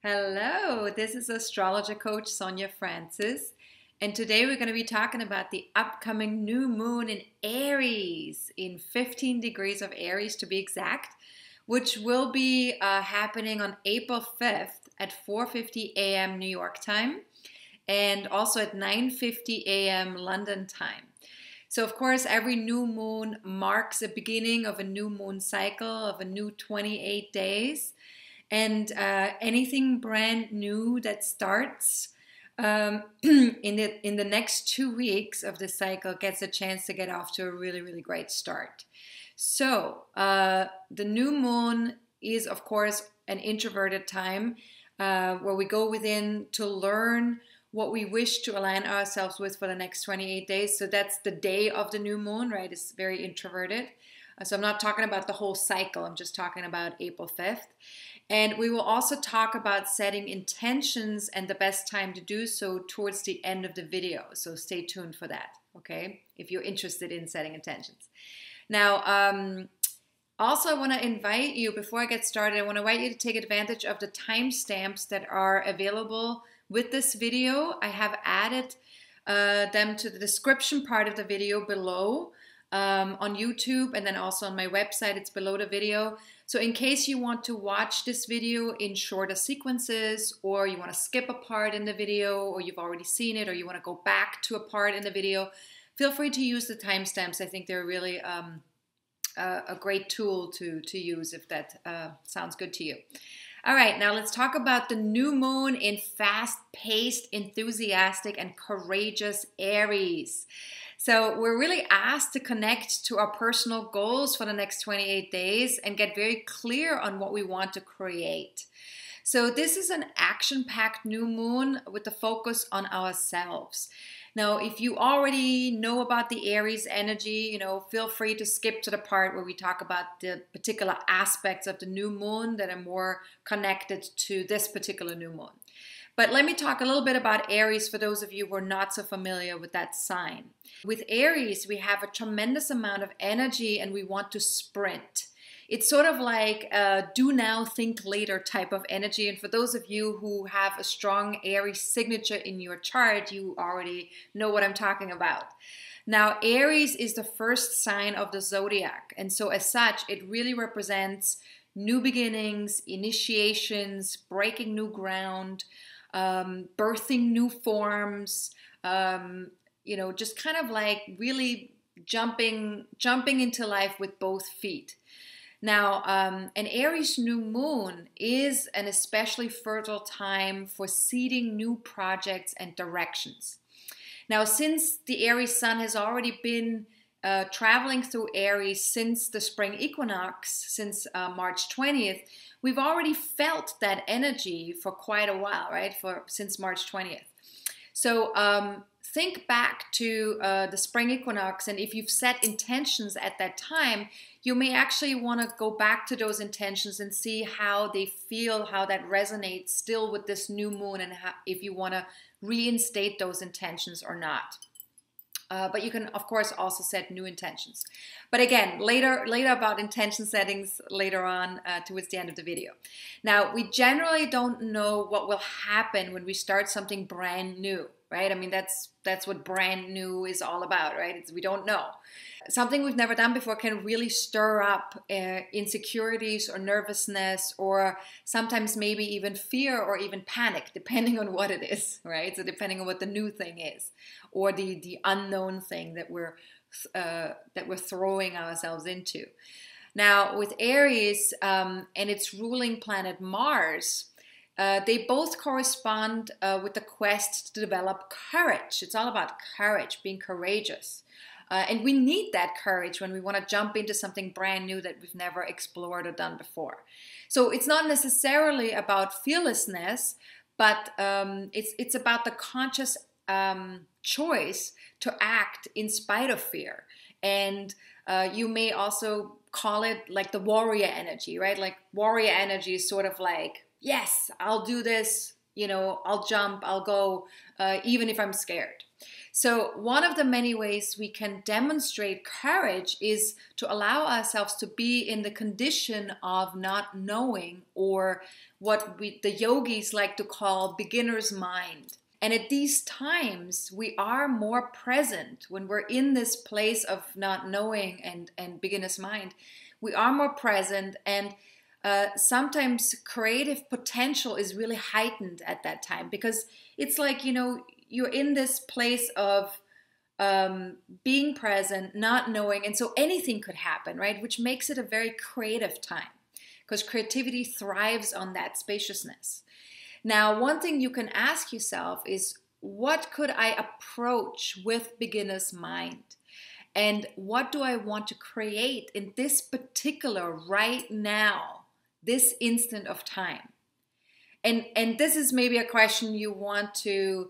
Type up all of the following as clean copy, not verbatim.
Hello, this is Astrologer Coach Sonja Francis, and today we're going to be talking about the upcoming new moon in Aries, in 15 degrees of Aries to be exact, which will be happening on April 5th at 4:50 a.m. New York time and also at 9:50 a.m. London time. So of course, every new moon marks the beginning of a new moon cycle of a new 28 days. And anything brand new that starts in the next 2 weeks of the cycle gets a chance to get off to a really, really great start. So the new moon is, of course, an introverted time where we go within to learn what we wish to align ourselves with for the next 28 days. So that's the day of the new moon, right? It's very introverted. So I'm not talking about the whole cycle. I'm just talking about April 5th. And we will also talk about setting intentions and the best time to do so towards the end of the video. So stay tuned for that, okay? If you're interested in setting intentions. Now, also I want to invite you, before I get started, I want to invite you to take advantage of the timestamps that are available with this video. I have added them to the description part of the video below. On YouTube, and then also on my website, it's below the video. So in case you want to watch this video in shorter sequences, or you want to skip a part in the video, or you've already seen it, or you want to go back to a part in the video, feel free to use the timestamps. I think they're really a great tool to use if that sounds good to you. All right, now let's talk about the new moon in fast-paced, enthusiastic, and courageous Aries. So we're really asked to connect to our personal goals for the next 28 days and get very clear on what we want to create. So this is an action-packed new moon with the focus on ourselves. Now, if you already know about the Aries energy, feel free to skip to the part where we talk about the particular aspects of the new moon that are more connected to this particular new moon. But let me talk a little bit about Aries for those of you who are not so familiar with that sign. With Aries, we have a tremendous amount of energy and we want to sprint. It's sort of like a do now, think later type of energy. And for those of you who have a strong Aries signature in your chart, you already know what I'm talking about. Now, Aries is the first sign of the zodiac. And so as such, it really represents new beginnings, initiations, breaking new ground, birthing new forms, just kind of like really jumping into life with both feet. Now, an Aries new moon is an especially fertile time for seeding new projects and directions. Now, since the Aries sun has already been traveling through Aries since the spring equinox, since March 20th, we've already felt that energy for quite a while, right? Since March 20th. So think back to the spring equinox, and if you've set intentions at that time, you may actually want to go back to those intentions and see how they feel, how that resonates still with this new moon, and if you want to reinstate those intentions or not. But you can, of course, also set new intentions. But again, later about intention settings later on towards the end of the video. Now, we generally don't know what will happen when we start something brand new, right? I mean, that's what brand new is all about, right? We don't know. Something we've never done before can really stir up insecurities or nervousness, or sometimes maybe even fear or even panic, depending on what it is, right? So depending on what the new thing is, or the unknown thing that we're throwing ourselves into. Now, with Aries and its ruling planet Mars, they both correspond with the quest to develop courage. It's all about courage, being courageous. And we need that courage when we want to jump into something brand new that we've never explored or done before. So it's not necessarily about fearlessness, but it's about the conscious choice to act in spite of fear. And you may also call it like the warrior energy, right? Like warrior energy is sort of like, yes, I'll do this I'll jump, I'll go, even if I'm scared. So one of the many ways we can demonstrate courage is to allow ourselves to be in the condition of not knowing, or what the yogis like to call beginner's mind. And at these times, we are more present when we're in this place of not knowing and beginner's mind. We are more present, and sometimes creative potential is really heightened at that time, because it's like, you're in this place of being present, not knowing, and so anything could happen, right? Which makes it a very creative time, because creativity thrives on that spaciousness. Now, one thing you can ask yourself is, what could I approach with beginner's mind? And what do I want to create in this particular right now, this instant of time? And this is maybe a question you want to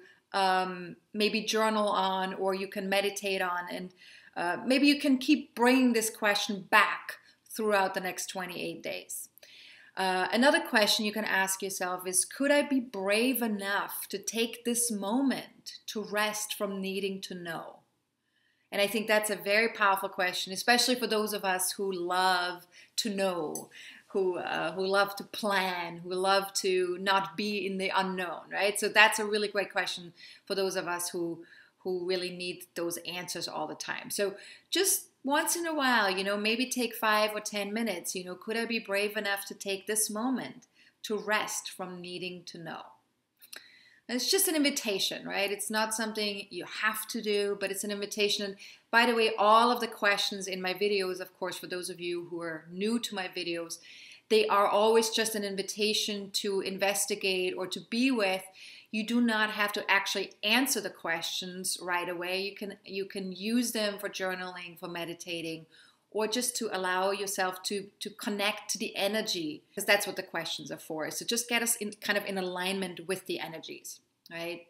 maybe journal on, or you can meditate on, and maybe you can keep bringing this question back throughout the next 28 days. Another question you can ask yourself is, could I be brave enough to take this moment to rest from needing to know? And I think that's a very powerful question, especially for those of us who love to know, who love to plan, who love to not be in the unknown, right? So that's a really great question for those of us who really need those answers all the time. So just once in a while, maybe take 5 or 10 minutes, could I be brave enough to take this moment to rest from needing to know? And it's just an invitation, right? It's not something you have to do, but it's an invitation. And by the way, all of the questions in my videos, of course, for those of you who are new to my videos, they are always just an invitation to investigate or to be with. You do not have to actually answer the questions right away. You can use them for journaling, for meditating, or just to allow yourself to connect to the energy, because that's what the questions are for. So just get us in alignment with the energies, right?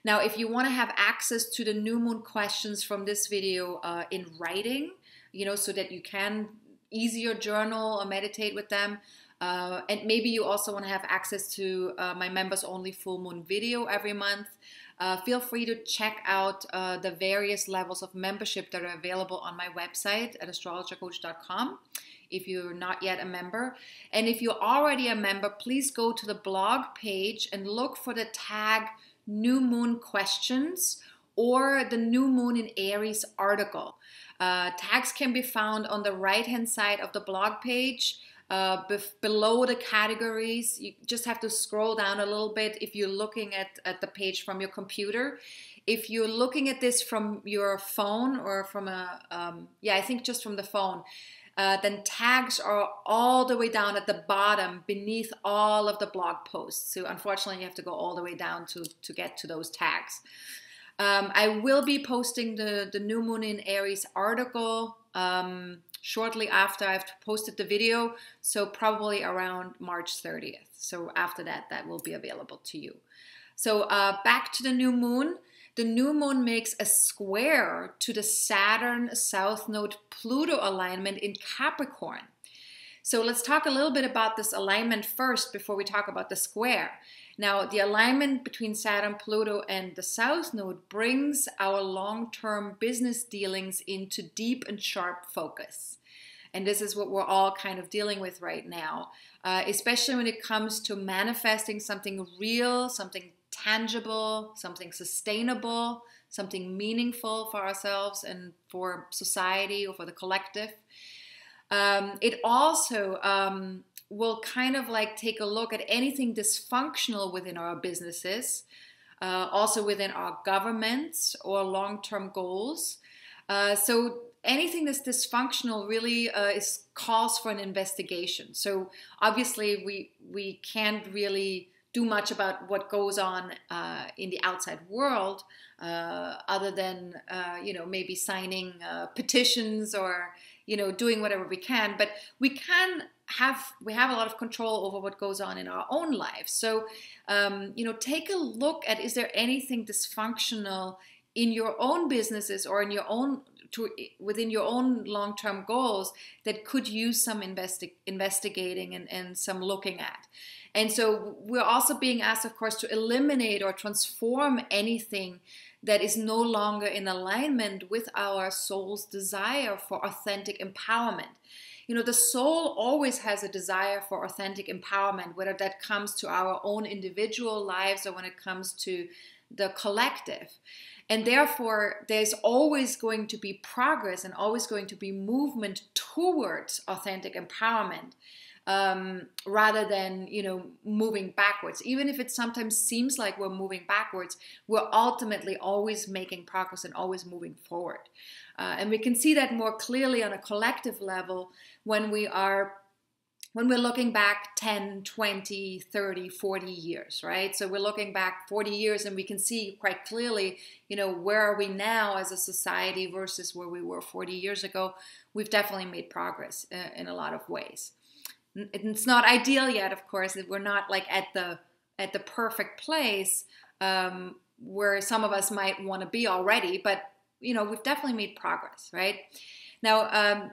Now, if you want to have access to the new moon questions from this video in writing, so that you can easier journal or meditate with them, and maybe you also want to have access to my members only full moon video every month, feel free to check out the various levels of membership that are available on my website at astrologercoach.com if you're not yet a member. And if you're already a member, please go to the blog page and look for the tag New Moon Questions or the New Moon in Aries article. Tags can be found on the right-hand side of the blog page. Below the categories, you just have to scroll down a little bit if you're looking at the page from your computer. If you're looking at this from your phone or from I think just from the phone, then tags are all the way down at the bottom beneath all of the blog posts. So unfortunately, you have to go all the way down to get to those tags. I will be posting the New Moon in Aries article shortly after I've posted the video, so probably around March 30th. So after that will be available to you. So back to the new moon. The new moon makes a square to the Saturn South Node Pluto alignment in Capricorn. So let's talk a little bit about this alignment first before we talk about the square. Now, the alignment between Saturn, Pluto, and the South Node brings our long-term business dealings into deep and sharp focus. And this is what we're all kind of dealing with right now, especially when it comes to manifesting something real, something tangible, something sustainable, something meaningful for ourselves and for society or for the collective. It also will kind of like take a look at anything dysfunctional within our businesses, also within our governments or long-term goals. So anything that's dysfunctional really calls for an investigation. So obviously we can't really do much about what goes on in the outside world, other than maybe signing petitions or doing whatever we can. But we have a lot of control over what goes on in our own lives. So take a look at, is there anything dysfunctional in your own businesses or in your own within your own long-term goals that could use some investigating and some looking at. And so we're also being asked, of course, to eliminate or transform anything that is no longer in alignment with our soul's desire for authentic empowerment. You know, the soul always has a desire for authentic empowerment, whether that comes to our own individual lives or when it comes to the collective. And therefore, there's always going to be progress and always going to be movement towards authentic empowerment, rather than, you know, moving backwards. Even if it sometimes seems like we're moving backwards, we're ultimately always making progress and always moving forward. And we can see that more clearly on a collective level when we're looking back 10, 20, 30, 40 years, right? So we're looking back 40 years and we can see quite clearly, you know, where are we now as a society versus where we were 40 years ago. We've definitely made progress in a lot of ways. It's not ideal yet, of course. We're not like at the perfect place where some of us might want to be already, but you know, we've definitely made progress, right? Now,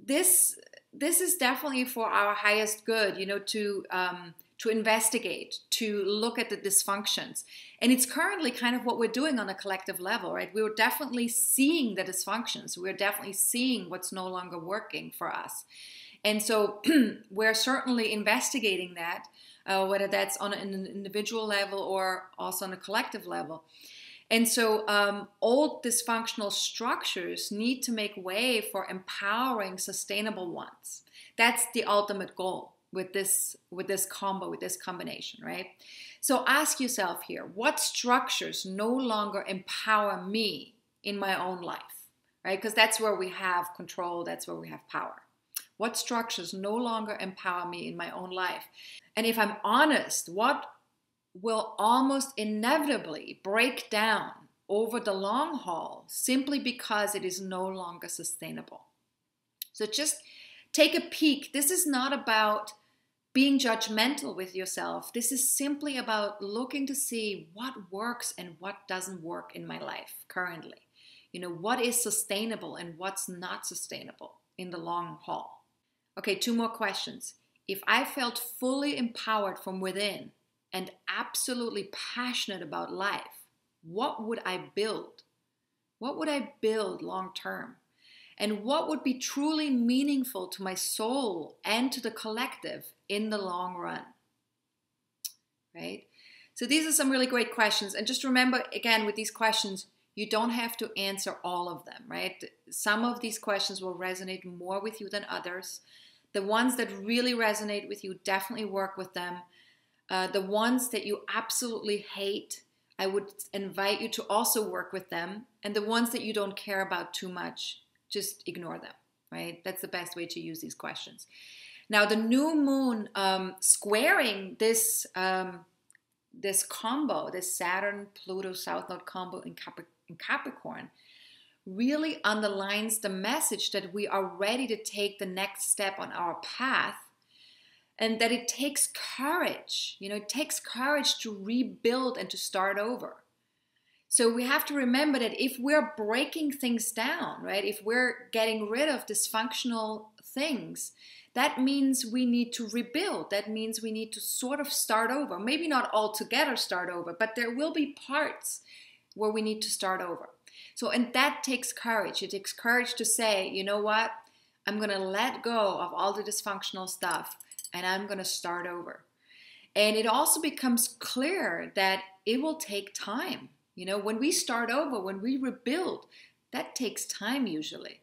this is definitely for our highest good, you know, to investigate, to look at the dysfunctions. And it's currently kind of what we're doing on a collective level, right? We're definitely seeing the dysfunctions. We're definitely seeing what's no longer working for us. And so we're certainly investigating that, whether that's on an individual level or also on a collective level. And so old dysfunctional structures need to make way for empowering sustainable ones. That's the ultimate goal with this combo, with this combination, right? So ask yourself here, what structures no longer empower me in my own life, right? Because that's where we have control, that's where we have power. What structures no longer empower me in my own life? And if I'm honest, what will almost inevitably break down over the long haul simply because it is no longer sustainable? So just take a peek. This is not about being judgmental with yourself. This is simply about looking to see what works and what doesn't work in my life currently. You know, what is sustainable and what's not sustainable in the long haul. Okay, 2 more questions. If I felt fully empowered from within and absolutely passionate about life, what would I build? What would I build long term? And what would be truly meaningful to my soul and to the collective in the long run? Right? So these are some really great questions. And just remember, again, with these questions, you don't have to answer all of them, right? Some of these questions will resonate more with you than others. The ones that really resonate with you, definitely work with them. The ones that you absolutely hate, I would invite you to also work with them. And the ones that you don't care about too much, just ignore them, right? That's the best way to use these questions. Now, the new moon squaring this combo, this Saturn-Pluto South Node combo in Capricorn, really underlines the message that we are ready to take the next step on our path, and that it takes courage. You know, it takes courage to rebuild and to start over. So we have to remember that if we're breaking things down, right, if we're getting rid of dysfunctional things, that means we need to rebuild. That means we need to sort of start over. Maybe not altogether start over, but there will be parts where we need to start over. So, and that takes courage. It takes courage to say, you know what, I'm going to let go of all the dysfunctional stuff and I'm going to start over. And it also becomes clear that it will take time. You know, when we start over, when we rebuild, that takes time usually.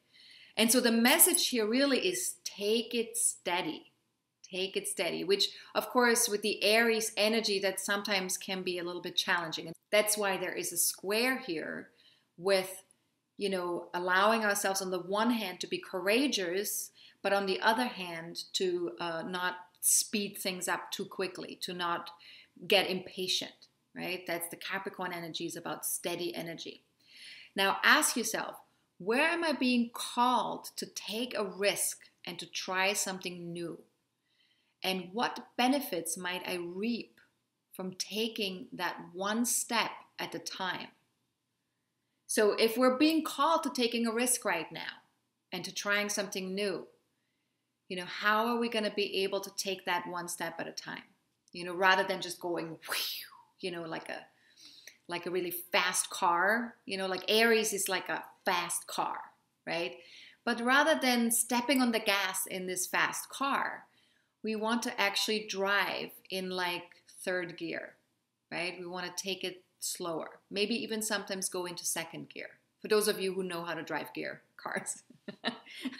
And so the message here really is take it steady. Take it steady, which of course with the Aries energy that sometimes can be a little bit challenging. And that's why there is a square here with, you know, allowing ourselves on the one hand to be courageous, but on the other hand to not speed things up too quickly, to not get impatient, right? That's the Capricorn energy, is about steady energy. Now ask yourself, where am I being called to take a risk and to try something new? And what benefits might I reap from taking that one step at a time? So if we're being called to taking a risk right now and to trying something new, you know, how are we going to be able to take that one step at a time? You know, rather than just going, you know, like a really fast car, you know, like Aries is like a fast car, right? But rather than stepping on the gas in this fast car, we want to actually drive in like third gear, right? We want to take it slower, maybe even sometimes go into second gear. For those of you who know how to drive gear cars.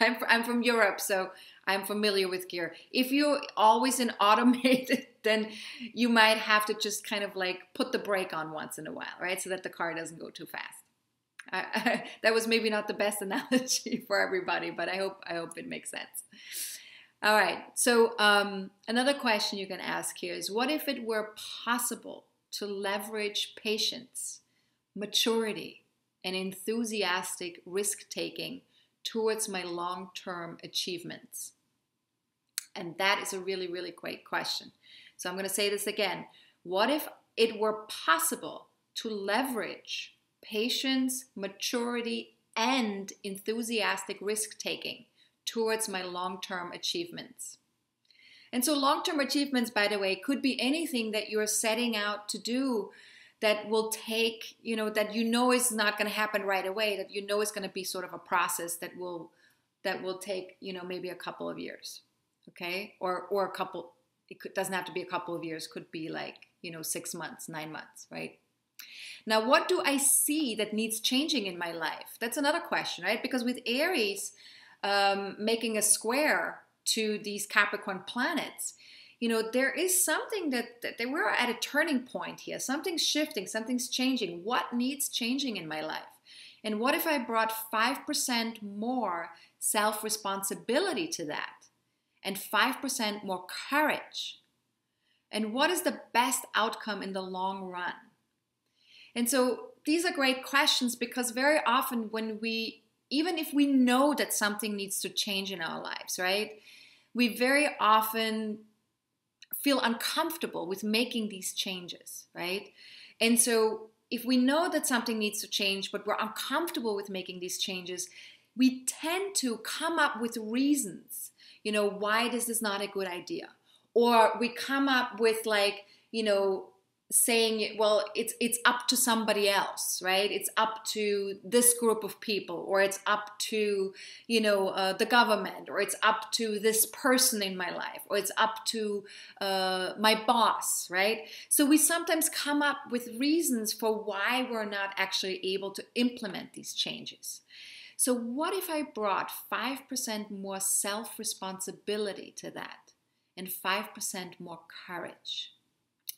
I'm from Europe, so I'm familiar with gear. If you're always in automated, then you might have to just kind of like put the brake on once in a while, right? So that the car doesn't go too fast. That was maybe not the best analogy for everybody, but I hope it makes sense. All right, so another question you can ask here is, what if it were possible to leverage patience, maturity, and enthusiastic risk-taking towards my long-term achievements? And that is a really, really great question. So I'm going to say this again. What if it were possible to leverage patience, maturity, and enthusiastic risk-taking towards my long-term achievements? And so long-term achievements, by the way, could be anything that you're setting out to do that will take, you know, that you know is not going to happen right away, that you know is going to be sort of a process that will take, you know, maybe a couple of years, okay? Or a couple, doesn't have to be a couple of years, could be like, you know, 6 months, 9 months, right? Now, what do I see that needs changing in my life? That's another question, right? Because with Aries making a square to these Capricorn planets, you know, there is something that we're at a turning point here. Something's shifting, something's changing. What needs changing in my life? And what if I brought 5% more self-responsibility to that? And 5% more courage? And what is the best outcome in the long run? And so these are great questions, because very often even if we know that something needs to change in our lives, right? We very often feel uncomfortable with making these changes, right? And so if we know that something needs to change, but we're uncomfortable with making these changes, we tend to come up with reasons, you know, why this is not a good idea. Or we come up with like, you know, saying, well, it's up to somebody else, right? It's up to this group of people, or it's up to, you know, the government, or it's up to this person in my life, or it's up to my boss, right? So we sometimes come up with reasons for why we're not actually able to implement these changes. So what if I brought 5% more self-responsibility to that, and 5% more courage?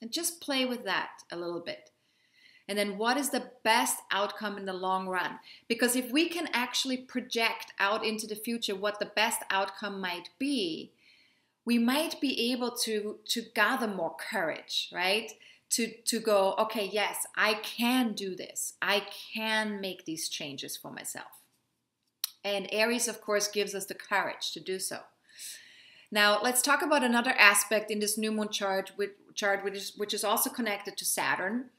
And just play with that a little bit. And then what is the best outcome in the long run? Because if we can actually project out into the future what the best outcome might be, we might be able to gather more courage, right? To go, okay, yes, I can do this. I can make these changes for myself. And Aries, of course, gives us the courage to do so. Now, let's talk about another aspect in this new moon chart, which is also connected to Saturn.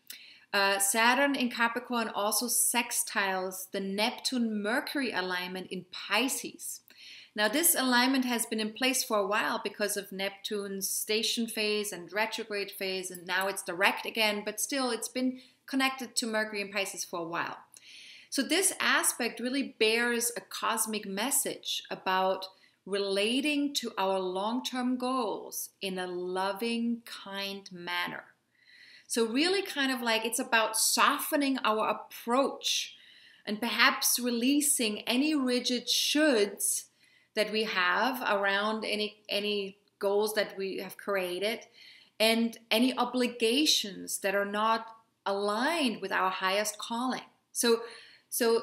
Saturn in Capricorn also sextiles the Neptune-Mercury alignment in Pisces. Now, this alignment has been in place for a while because of Neptune's station phase and retrograde phase, and now it's direct again, but still it's been connected to Mercury in Pisces for a while. So this aspect really bears a cosmic message about relating to our long-term goals in a loving, kind manner. So really kind of like it's about softening our approach and perhaps releasing any rigid shoulds that we have around any goals that we have created, and any obligations that are not aligned with our highest calling. So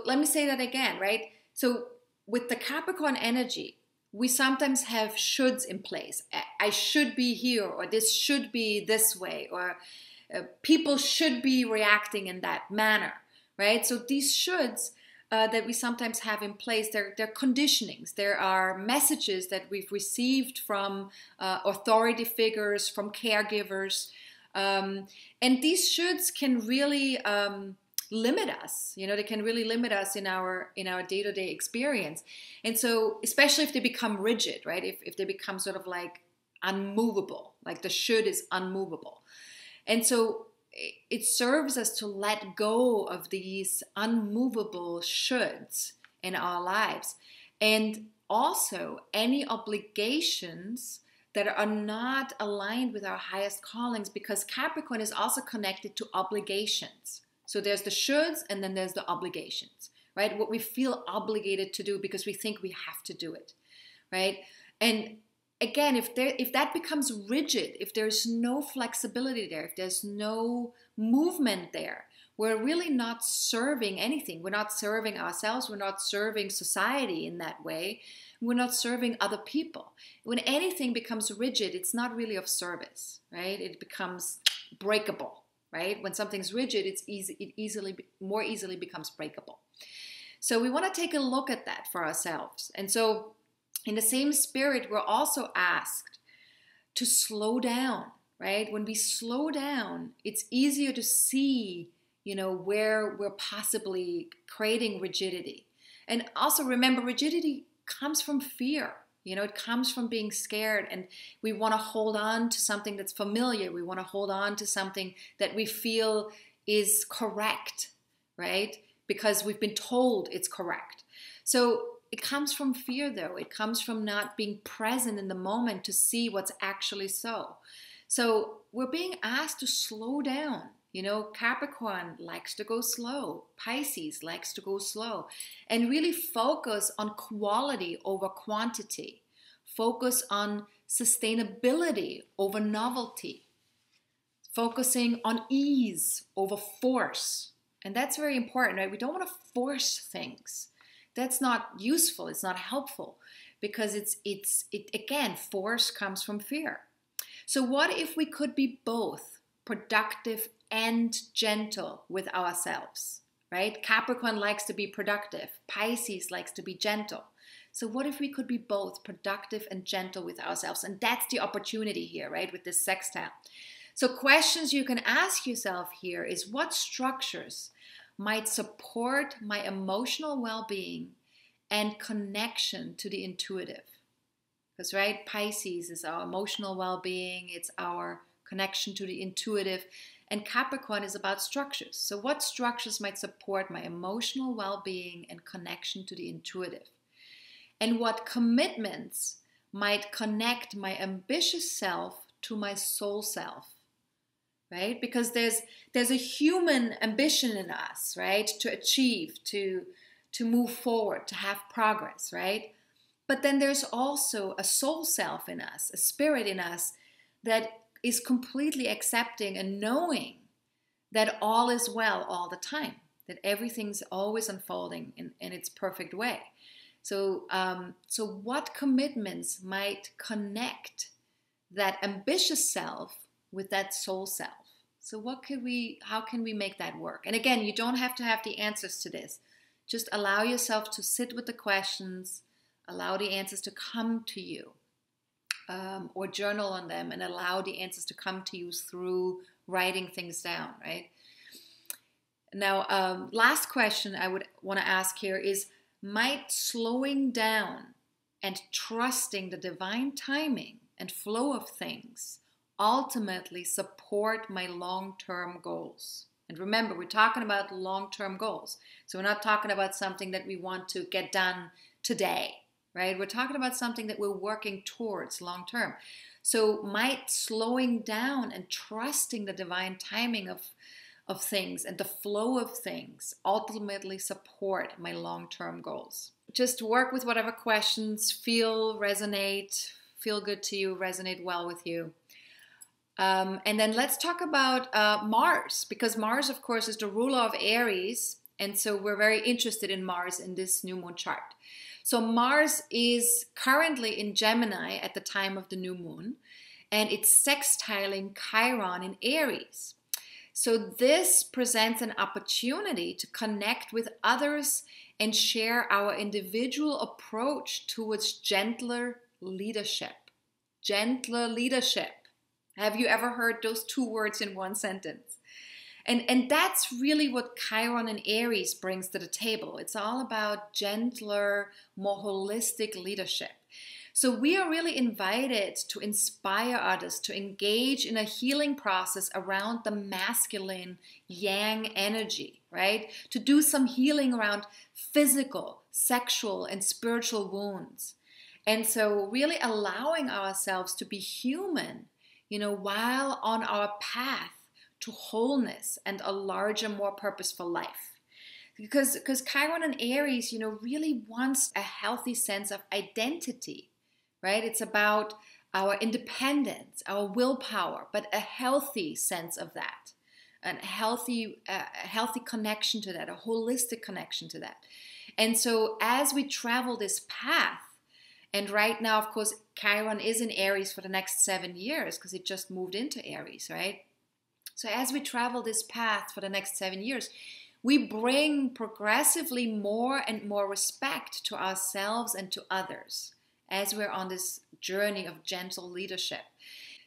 let me say that again, right? So with the Capricorn energy, we sometimes have shoulds in place. I should be here, or this should be this way, or people should be reacting in that manner, right? So these shoulds that we sometimes have in place, they're conditionings. There are messages that we've received from authority figures, from caregivers. And these shoulds can really limit us. They can really limit us in our day-to-day experience. And so, especially if they become rigid, right? If they become sort of like unmovable, like the should is unmovable. And so it serves us to let go of these unmovable shoulds in our lives. And also any obligations that are not aligned with our highest callings, because Capricorn is also connected to obligations. So there's the shoulds and then there's the obligations, right? What we feel obligated to do because we think we have to do it, right? And again, if that becomes rigid, if there's no flexibility there, if there's no movement there, we're really not serving anything. We're not serving ourselves. We're not serving society in that way. We're not serving other people. When anything becomes rigid, it's not really of service, right? It becomes breakable, right? When something's rigid, it more easily becomes breakable. So we want to take a look at that for ourselves. And so in the same spirit, we're also asked to slow down, right? When we slow down, it's easier to see, where we're possibly creating rigidity. And also remember, rigidity comes from fear. It comes from being scared, and we want to hold on to something that's familiar. We want to hold on to something that we feel is correct, right? Because we've been told it's correct. So it comes from fear, though. It comes from not being present in the moment to see what's actually so. So we're being asked to slow down. Capricorn likes to go slow. Pisces likes to go slow. And really focus on quality over quantity. Focus on sustainability over novelty. Focusing on ease over force. And that's very important, right? We don't want to force things. That's not useful. It's not helpful, because again, force comes from fear. So what if we could be both productive and gentle with ourselves, right? Capricorn likes to be productive. Pisces likes to be gentle. So what if we could be both productive and gentle with ourselves? And that's the opportunity here, right? With this sextile. So questions you can ask yourself here is, what structures might support my emotional well-being and connection to the intuitive? Because, right, Pisces is our emotional well-being. It's our connection to the intuitive. And Capricorn is about structures. So what structures might support my emotional well-being and connection to the intuitive? And what commitments might connect my ambitious self to my soul self? Right? Because there's a human ambition in us, right? To achieve, to move forward, to have progress, right? But then there's also a soul self in us, a spirit in us that is completely accepting and knowing that all is well all the time, that everything's always unfolding in its perfect way. So what commitments might connect that ambitious self with that soul self? So how can we make that work? And again, you don't have to have the answers to this. Just allow yourself to sit with the questions, allow the answers to come to you. Or journal on them and allow the answers to come to you through writing things down, right? Now, last question I would want to ask here is, might slowing down and trusting the divine timing and flow of things ultimately support my long-term goals? And remember, we're talking about long-term goals. So we're not talking about something that we want to get done today. Right? We're talking about something that we're working towards long term. So might slowing down and trusting the divine timing of things and the flow of things ultimately support my long-term goals? Just work with whatever questions feel good to you, resonate well with you. And then let's talk about Mars, because Mars, of course, is the ruler of Aries. And so we're very interested in Mars in this new moon chart. So Mars is currently in Gemini at the time of the new moon, and it's sextiling Chiron in Aries. So this presents an opportunity to connect with others and share our individual approach towards gentler leadership. Gentler leadership. Have you ever heard those two words in one sentence? And that's really what Chiron and Aries brings to the table. It's all about gentler, more holistic leadership. So we are really invited to inspire others to engage in a healing process around the masculine yang energy, right? To do some healing around physical, sexual, and spiritual wounds. And so really allowing ourselves to be human, while on our path to wholeness and a larger, more purposeful life. Because Chiron and Aries, really wants a healthy sense of identity, right? It's about our independence, our willpower, but a healthy sense of that, a healthy connection to that, a holistic connection to that. And so as we travel this path, and right now, of course, Chiron is in Aries for the next 7 years because it just moved into Aries, right? So as we travel this path for the next 7 years, we bring progressively more and more respect to ourselves and to others as we're on this journey of gentle leadership.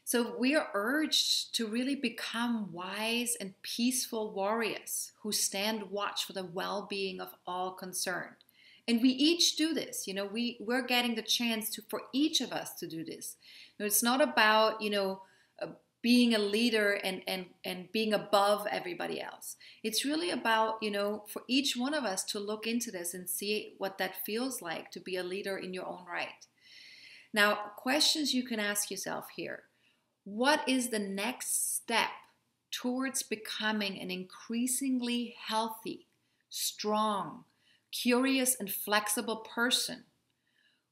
So we are urged to really become wise and peaceful warriors who stand watch for the well-being of all concerned. And we each do this. We're getting the chance for each of us to do this. It's not about, being a leader and being above everybody else. It's really about, for each one of us to look into this and see what that feels like to be a leader in your own right. Now, questions you can ask yourself here. What is the next step towards becoming an increasingly healthy, strong, curious, and flexible person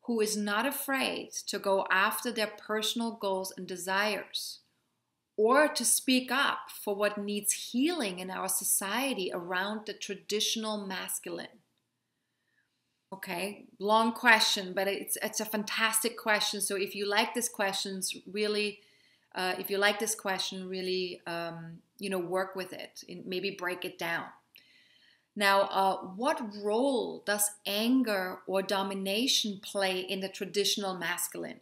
who is not afraid to go after their personal goals and desires, or to speak up for what needs healing in our society around the traditional masculine? Okay, long question, but it's a fantastic question. So if you like this question, really, work with it and maybe break it down. Now, what role does anger or domination play in the traditional masculine?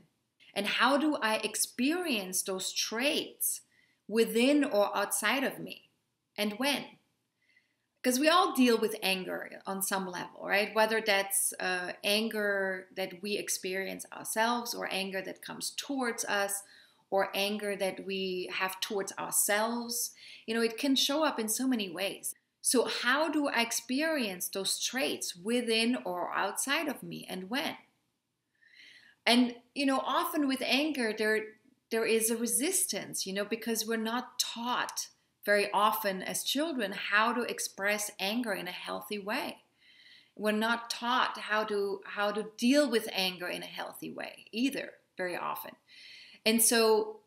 And how do I experience those traits within or outside of me? And when? Because we all deal with anger on some level, right? Whether that's anger that we experience ourselves, or anger that comes towards us, or anger that we have towards ourselves. It can show up in so many ways. So how do I experience those traits within or outside of me, and when? And, often with anger, there is a resistance, because we're not taught very often as children how to express anger in a healthy way. We're not taught how to deal with anger in a healthy way either, very often. And so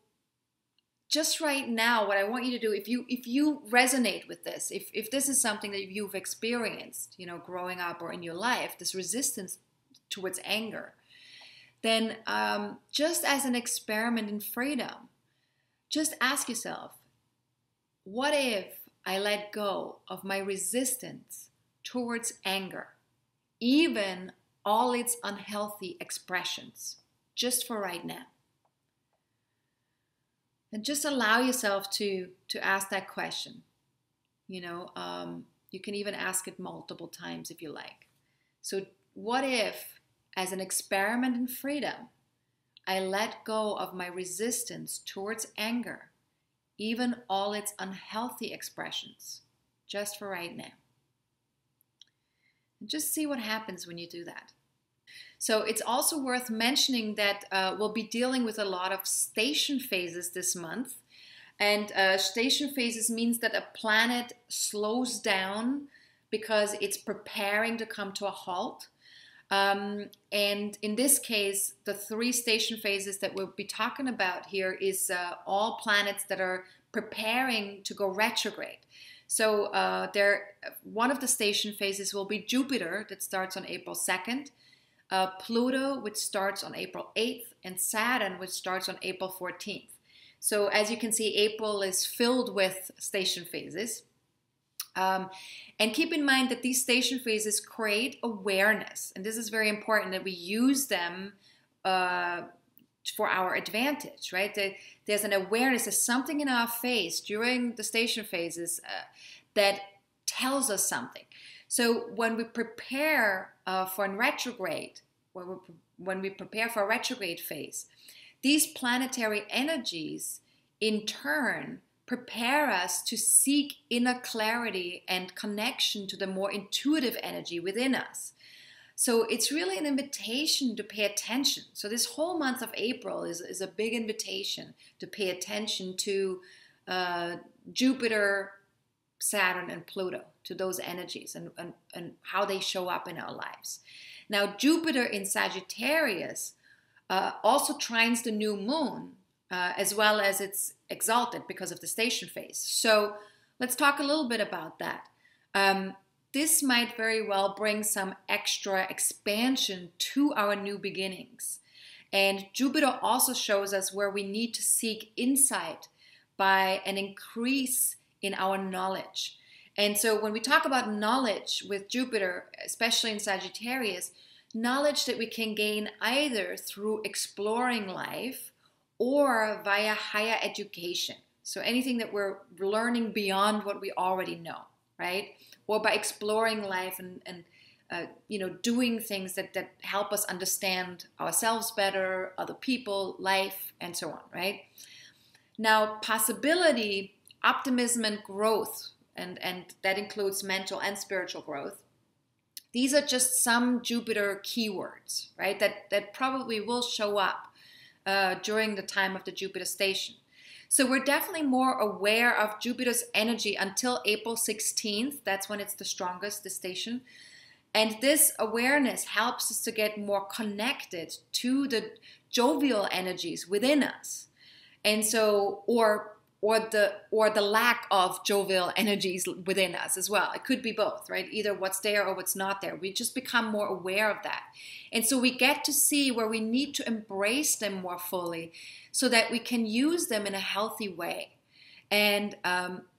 just right now, what I want you to do, if you resonate with this, if this is something that you've experienced, growing up or in your life, this resistance towards anger, then just as an experiment in freedom, just ask yourself, what if I let go of my resistance towards anger, even all its unhealthy expressions, just for right now? And just allow yourself to ask that question. You can even ask it multiple times if you like. So what if, as an experiment in freedom, I let go of my resistance towards anger, even all its unhealthy expressions, just for right now? And just see what happens when you do that. So it's also worth mentioning that we'll be dealing with a lot of station phases this month. And station phases means that a planet slows down because it's preparing to come to a halt. And in this case, the 3 station phases that we'll be talking about here is all planets that are preparing to go retrograde. So one of the station phases will be Jupiter, that starts on April 2nd. Pluto, which starts on April 8th, and Saturn, which starts on April 14th. So as you can see, April is filled with station phases. And keep in mind that these station phases create awareness. And this is very important, that we use them for our advantage, right? There's an awareness, there's something in our face during the station phases that tells us something. So when we prepare for a retrograde, when we prepare for a retrograde phase, these planetary energies in turn prepare us to seek inner clarity and connection to the more intuitive energy within us. So it's really an invitation to pay attention. So this whole month of April is a big invitation to pay attention to Jupiter, Saturn, and Pluto, to those energies and how they show up in our lives. Now, Jupiter in Sagittarius also trines the new moon, as well as it's exalted because of the station phase. So let's talk a little bit about that. This might very well bring some extra expansion to our new beginnings. And Jupiter also shows us where we need to seek insight by an increase in our knowledge. And so when we talk about knowledge with Jupiter, especially in Sagittarius, knowledge that we can gain either through exploring life or via higher education. So anything that we're learning beyond what we already know, right? Or by exploring life and doing things that help us understand ourselves better, other people, life, and so on, right? Now, possibility, optimism, and growth, and that includes mental and spiritual growth. These are just some Jupiter keywords, right? That probably will show up during the time of the Jupiter station. So we're definitely more aware of Jupiter's energy until April 16th. That's when it's the strongest, the station. And this awareness helps us to get more connected to the jovial energies within us. And so, or the lack of jovial energies within us as well. It could be both, right? Either what's there or what's not there. We just become more aware of that. And so we get to see where we need to embrace them more fully so that we can use them in a healthy way. And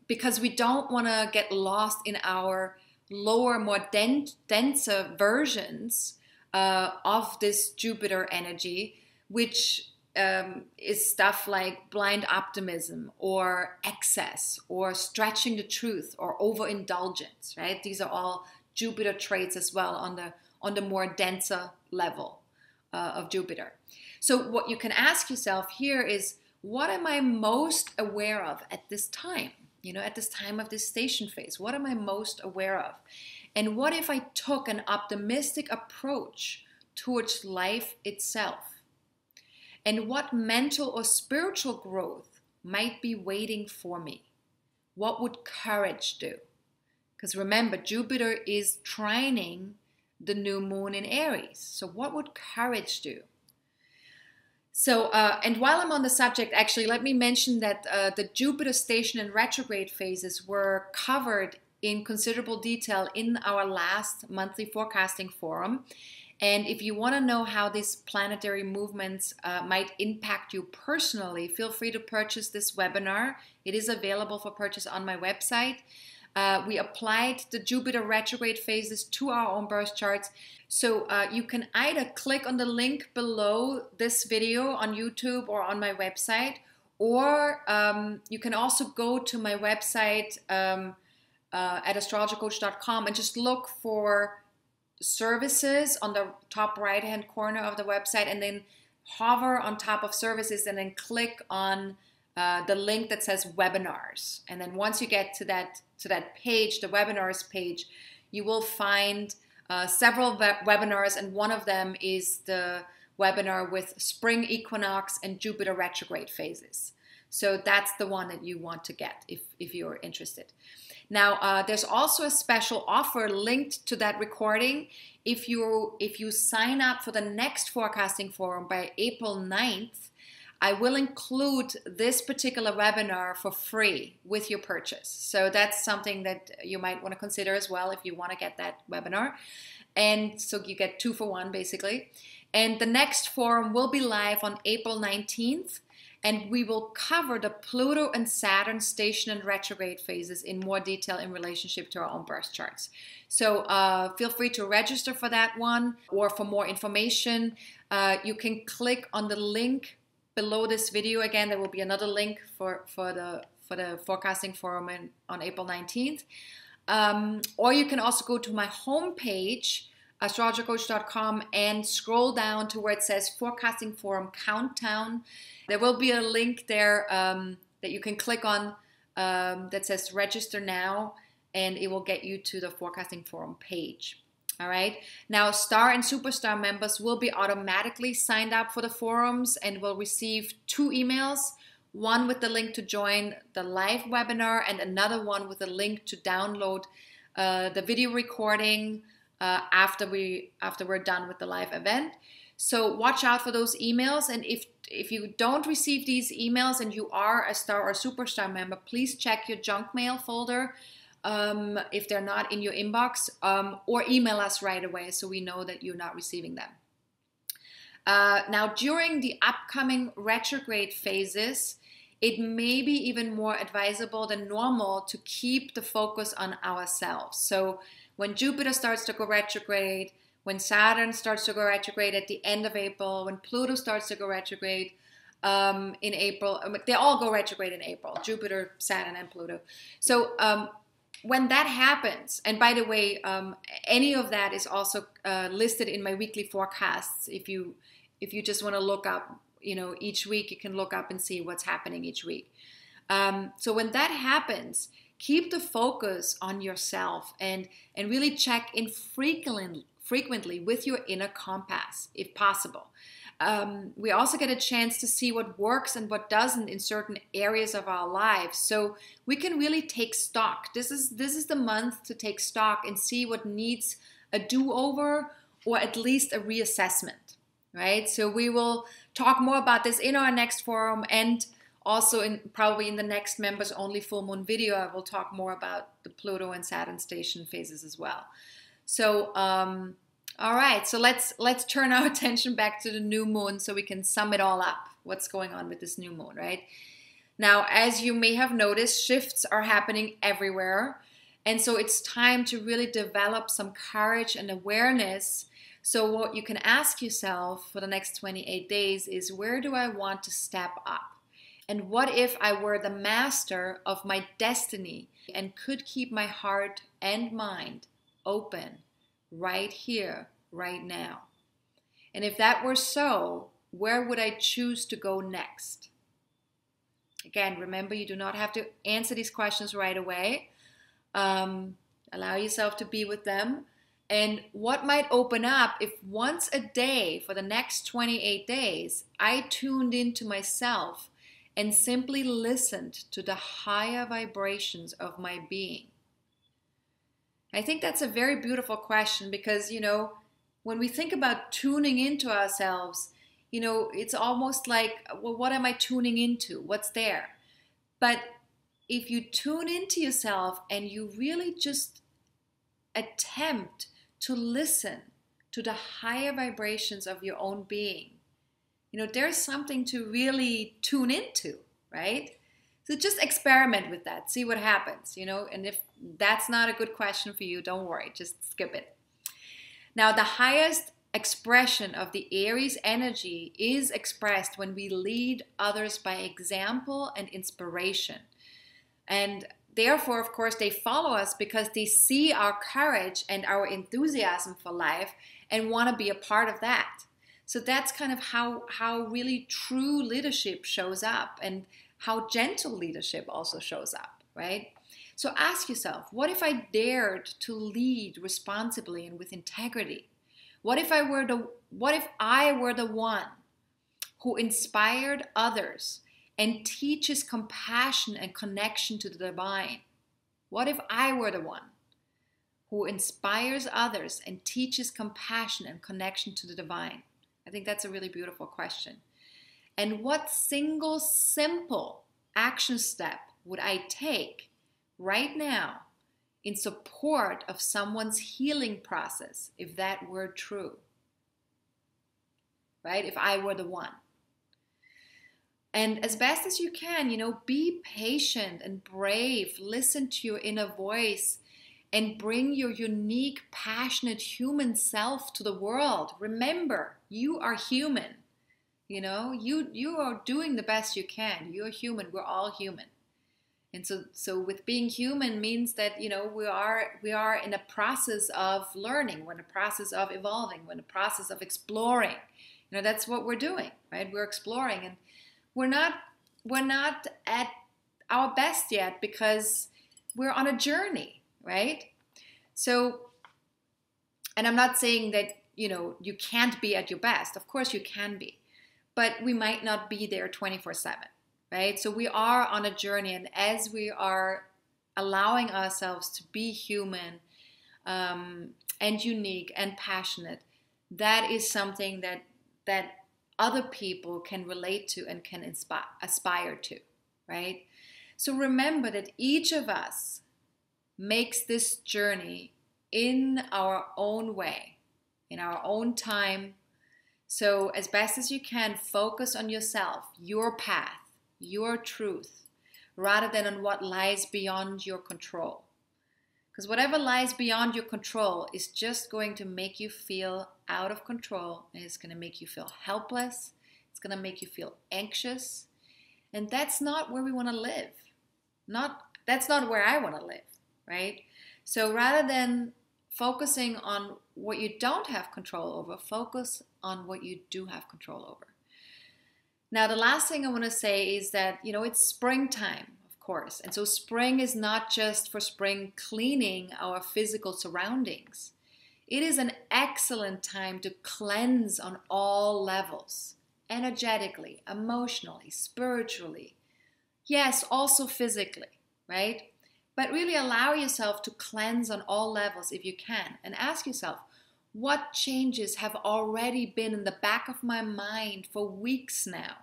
because we don't want to get lost in our lower, more denser versions of this Jupiter energy, which is stuff like blind optimism or excess or stretching the truth or overindulgence, right? These are all Jupiter traits as well on the more denser level of Jupiter. So what you can ask yourself here is, what am I most aware of at this time? At this time of this station phase, what am I most aware of? And what if I took an optimistic approach towards life itself? And what mental or spiritual growth might be waiting for me? What would courage do? Because remember, Jupiter is trining the new moon in Aries. So what would courage do? So, and while I'm on the subject, actually, let me mention that the Jupiter station and retrograde phases were covered in considerable detail in our last monthly forecasting forum. And if you want to know how these planetary movements might impact you personally, feel free to purchase this webinar. It is available for purchase on my website. We applied the Jupiter retrograde phases to our own birth charts. So you can either click on the link below this video on YouTube or on my website, or you can also go to my website at astrologercoach.com and just look for services on the top right hand corner of the website, and then hover on top of services and then click on the link that says webinars. And then once you get to that page, the webinars page, you will find several webinars, and one of them is the webinar with spring equinox and Jupiter retrograde phases. So that's the one that you want to get if you're interested. Now, there's also a special offer linked to that recording. If you sign up for the next forecasting forum by April 9th, I will include this particular webinar for free with your purchase. So that's something that you might want to consider as well if you want to get that webinar. And so you get 2 for 1 basically. And the next forum will be live on April 19th. And we will cover the Pluto and Saturn station and retrograde phases in more detail in relationship to our own birth charts. So feel free to register for that one, or for more information, you can click on the link below this video, again, there will be another link for the forecasting forum on April 19th. Or you can also go to my homepage, astrologercoach.com, and scroll down to where it says Forecasting Forum Countdown. There will be a link there that you can click on that says Register Now, and it will get you to the Forecasting Forum page. All right. Now, Star and Superstar members will be automatically signed up for the forums and will receive 2 emails. One with the link to join the live webinar and another one with a link to download the video recording after we're done with the live event. So watch out for those emails. And if you don't receive these emails and you are a Star or Superstar member, please check your junk mail folder if they're not in your inbox, or email us right away so we know that you're not receiving them. Now, during the upcoming retrograde phases, it may be even more advisable than normal to keep the focus on ourselves. So when Jupiter starts to go retrograde, when Saturn starts to go retrograde at the end of April, when Pluto starts to go retrograde in April, they all go retrograde in April, Jupiter, Saturn, and Pluto. So when that happens, and by the way, any of that is also listed in my weekly forecasts. If you just want to look up, each week you can look up and see what's happening each week. So when that happens, keep the focus on yourself and really check in frequently with your inner compass, if possible. We also get a chance to see what works and what doesn't in certain areas of our lives, so we can really take stock. This is the month to take stock and see what needs a do-over or at least a reassessment, right? So we will talk more about this in our next forum, and also probably in the next members only full moon video, I will talk more about the Pluto and Saturn station phases as well. So all right, so let's turn our attention back to the new moon so we can sum it all up. What's going on with this new moon, right? Now, as you may have noticed, shifts are happening everywhere. And so it's time to really develop some courage and awareness. So what you can ask yourself for the next 28 days is, where do I want to step up? And what if I were the master of my destiny and could keep my heart and mind open right here, right now? And if that were so, where would I choose to go next? Again, remember, you do not have to answer these questions right away. Allow yourself to be with them. And what might open up if once a day for the next 28 days, I tuned into myself and simply listened to the higher vibrations of my being? I think that's a very beautiful question because, when we think about tuning into ourselves, it's almost like, well, what am I tuning into? What's there? But if you tune into yourself and you really just attempt to listen to the higher vibrations of your own being, there's something to really tune into, right? So just experiment with that. See what happens, and if that's not a good question for you, don't worry, just skip it. Now, the highest expression of the Aries energy is expressed when we lead others by example and inspiration. And therefore, of course, they follow us because they see our courage and our enthusiasm for life and want to be a part of that. So that's kind of how really true leadership shows up, and how gentle leadership also shows up, right? So ask yourself, what if I dared to lead responsibly and with integrity? What if I were the one who inspired others and teaches compassion and connection to the divine? What if I were the one who inspires others and teaches compassion and connection to the divine? I think that's a really beautiful question. And what single simple action step would I take right now in support of someone's healing process if that were true? Right? If I were the one. And as best as you can, be patient and brave. Listen to your inner voice and bring your unique, passionate human self to the world. Remember, you are human. You know, you are doing the best you can. You're human. We're all human. And so with being human means that, you know, we are in a process of learning. We're in a process of evolving. We're in a process of exploring. You know, that's what we're doing, right? We're exploring, and we're not at our best yet because we're on a journey, right? So, and I'm not saying that, you know, you can't be at your best. Of course you can be, but we might not be there 24/7. Right? So we are on a journey, and as we are allowing ourselves to be human and unique and passionate, that is something that other people can relate to and can aspire to, right? So remember that each of us makes this journey in our own way, in our own time. So as best as you can, focus on yourself, your path, your truth, rather than on what lies beyond your control. Because whatever lies beyond your control is just going to make you feel out of control, and it's going to make you feel helpless. It's going to make you feel anxious, and that's not where we want to live. That's not where I want to live, right? So rather than focusing on what you don't have control over, focus on what you do have control over. Now, the last thing I want to say is that, you know, it's springtime, of course. And so spring is not just for spring cleaning our physical surroundings. It is an excellent time to cleanse on all levels, energetically, emotionally, spiritually. Yes, also physically, right? But really allow yourself to cleanse on all levels if you can. And ask yourself, what changes have already been in the back of my mind for weeks now?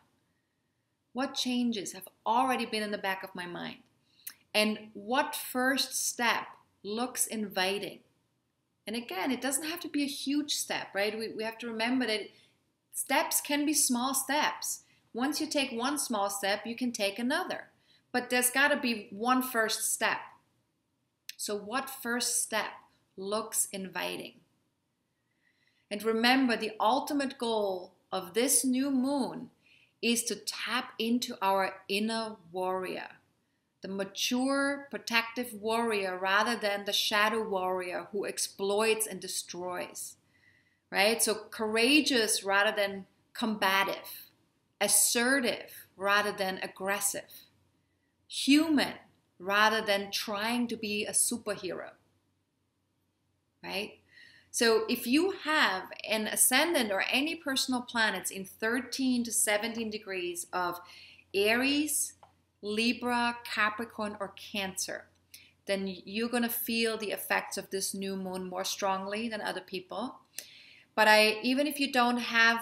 What changes have already been in the back of my mind? And what first step looks inviting? And again, it doesn't have to be a huge step, right? We have to remember that steps can be small steps. Once you take one small step, you can take another. But there's got to be one first step. So what first step looks inviting? And remember, the ultimate goal of this new moon is to tap into our inner warrior, the mature, protective warrior rather than the shadow warrior who exploits and destroys, right? So courageous rather than combative, assertive rather than aggressive, human rather than trying to be a superhero, right? So if you have an ascendant or any personal planets in 13 to 17 degrees of Aries, Libra, Capricorn, or Cancer, then you're going to feel the effects of this new moon more strongly than other people. But even if you don't have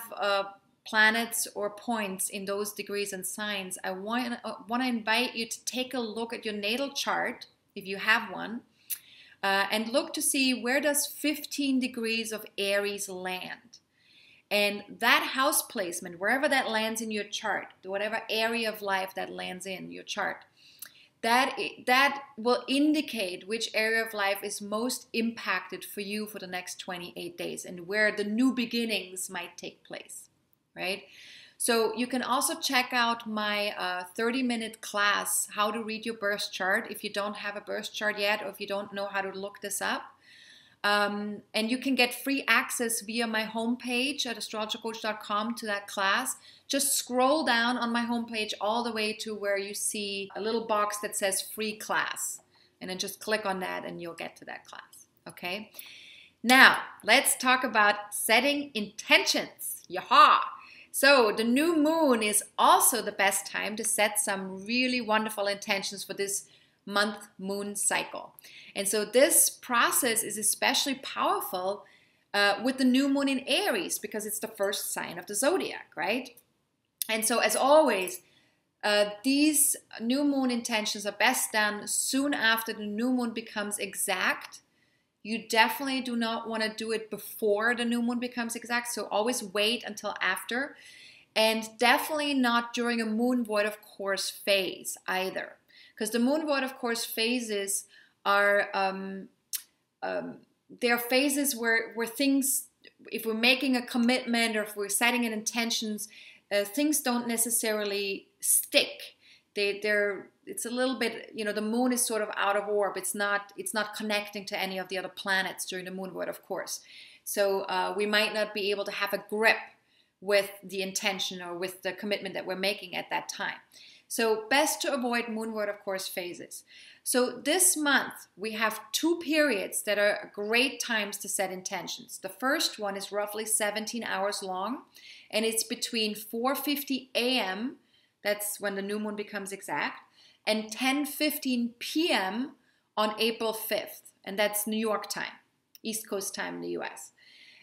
planets or points in those degrees and signs, I want to invite you to take a look at your natal chart, if you have one, and look to see where does 15 degrees of Aries land. And that house placement, wherever that lands in your chart, whatever area of life that lands in your chart, that will indicate which area of life is most impacted for you for the next 28 days and where the new beginnings might take place, right? So you can also check out my 30-minute class, How to Read Your Birth Chart, if you don't have a birth chart yet or if you don't know how to look this up. And you can get free access via my homepage at astrologercoach.com to that class. Just scroll down on my homepage all the way to where you see a little box that says free class. And then just click on that and you'll get to that class, okay? Now, let's talk about setting intentions. Yaha! So the new moon is also the best time to set some really wonderful intentions for this month moon cycle. And so this process is especially powerful with the new moon in Aries because it's the first sign of the zodiac, right? And so as always, these new moon intentions are best done soon after the new moon becomes exact. You definitely do not want to do it before the new moon becomes exact, so always wait until after. And definitely not during a moon void of course phase either. Because the moon void of course phases are, they're phases where things, if we're making a commitment or if we're setting an intentions, things don't necessarily stick. It's a little bit, the moon is sort of out of orb. It's not connecting to any of the other planets during the moon void, of course. So we might not be able to have a grip with the intention or with the commitment that we're making at that time. So best to avoid moon void, of course, phases. So this month we have 2 periods that are great times to set intentions. The first one is roughly 17 hours long, and it's between 4:50 a.m., that's when the new moon becomes exact, and 10:15 p.m. on April 5th, and that's New York time, East Coast time in the US.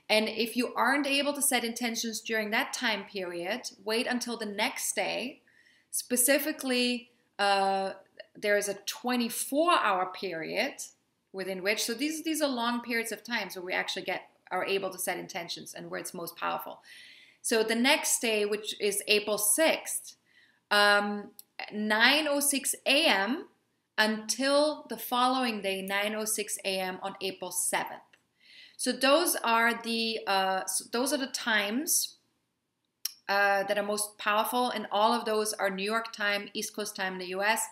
And if you aren't able to set intentions during that time period, wait until the next day. Specifically, there is a 24-hour period within which, so these are long periods of time where we actually are able to set intentions and where it's most powerful. So the next day, which is April 6th, 9:06 a.m. until the following day, 9:06 a.m. on April 7th. So those are the times that are most powerful, and all of those are New York time, East Coast time in the US.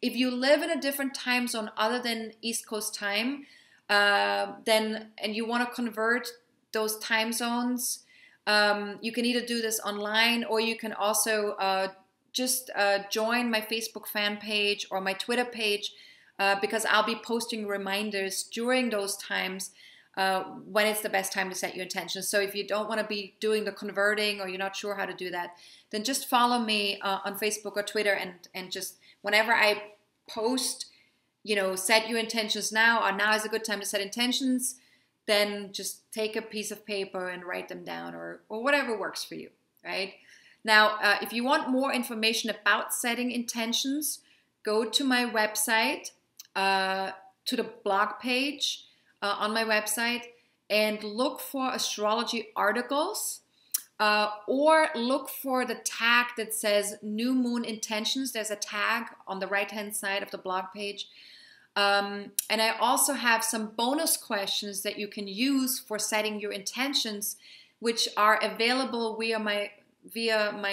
If you live in a different time zone other than East Coast time, and you want to convert those time zones, you can either do this online, or you can also just join my Facebook fan page or my Twitter page, because I'll be posting reminders during those times when it's the best time to set your intentions. So if you don't want to be doing the converting, or you're not sure how to do that, then just follow me on Facebook or Twitter, and just whenever I post, set your intentions now, or now is a good time to set intentions, then just take a piece of paper and write them down, or whatever works for you, right? Now, if you want more information about setting intentions, go to my website, to the blog page on my website, and look for astrology articles, or look for the tag that says New Moon Intentions. There's a tag on the right-hand side of the blog page. And I also have some bonus questions that you can use for setting your intentions, which are available via my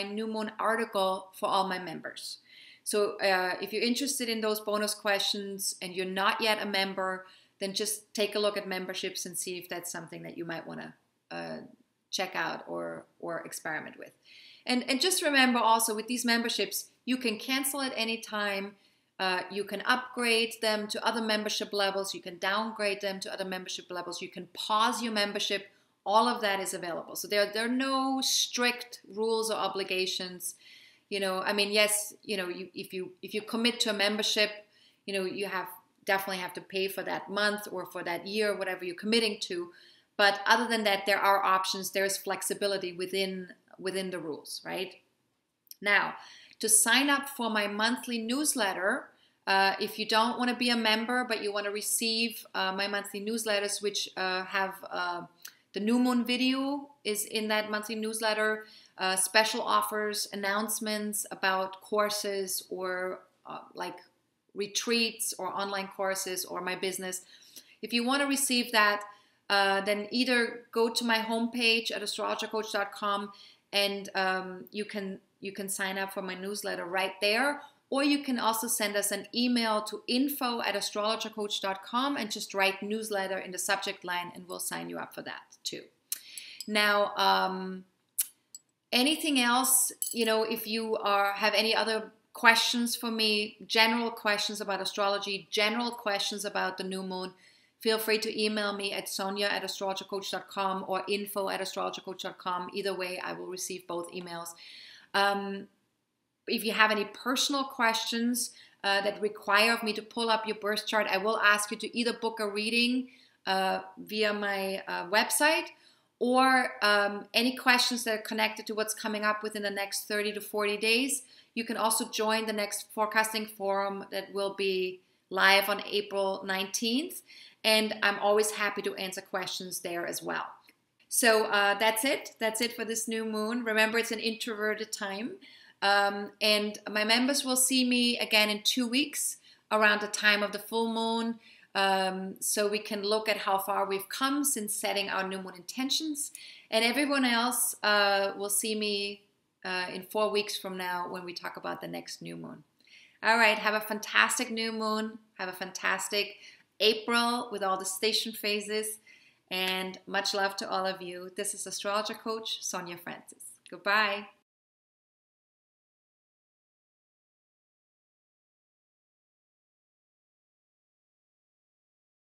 New Moon article for all my members. So if you're interested in those bonus questions and you're not yet a member, then just take a look at memberships and see if that's something that you might want to check out or experiment with. And just remember also, with these memberships, you can cancel at any time. You can upgrade them to other membership levels. You can downgrade them to other membership levels. You can pause your membership. All of that is available. So there are no strict rules or obligations. Yes, if you commit to a membership, you definitely have to pay for that month or for that year, whatever you're committing to. But other than that, there are options. There's flexibility within the rules, right? Now, to sign up for my monthly newsletter, if you don't want to be a member, but you want to receive my monthly newsletters, which have the new moon video is in that monthly newsletter, special offers, announcements about courses, or like retreats or online courses, or my business. If you want to receive that, then either go to my homepage at astrologercoach.com, and you can sign up for my newsletter right there, or you can also send us an email to info@astrologercoach.com and just write newsletter in the subject line, and we'll sign you up for that too. Now, anything else, if you have any other questions for me, general questions about astrology, general questions about the new moon, feel free to email me at sonja@astrologercoach.com or info@astrologercoach.com. Either way, I will receive both emails. If you have any personal questions that require of me to pull up your birth chart, I will ask you to either book a reading via my website, or any questions that are connected to what's coming up within the next 30 to 40 days. You can also join the next forecasting forum that will be live on April 19th. And I'm always happy to answer questions there as well. So that's it. That's it for this new moon. Remember, it's an introverted time. And my members will see me again in 2 weeks around the time of the full moon. So we can look at how far we've come since setting our new moon intentions. And everyone else will see me in 4 weeks from now when we talk about the next new moon. All right, have a fantastic new moon. Have a fantastic April with all the station phases. And much love to all of you. This is Astrologer Coach Sonja Francis. Goodbye.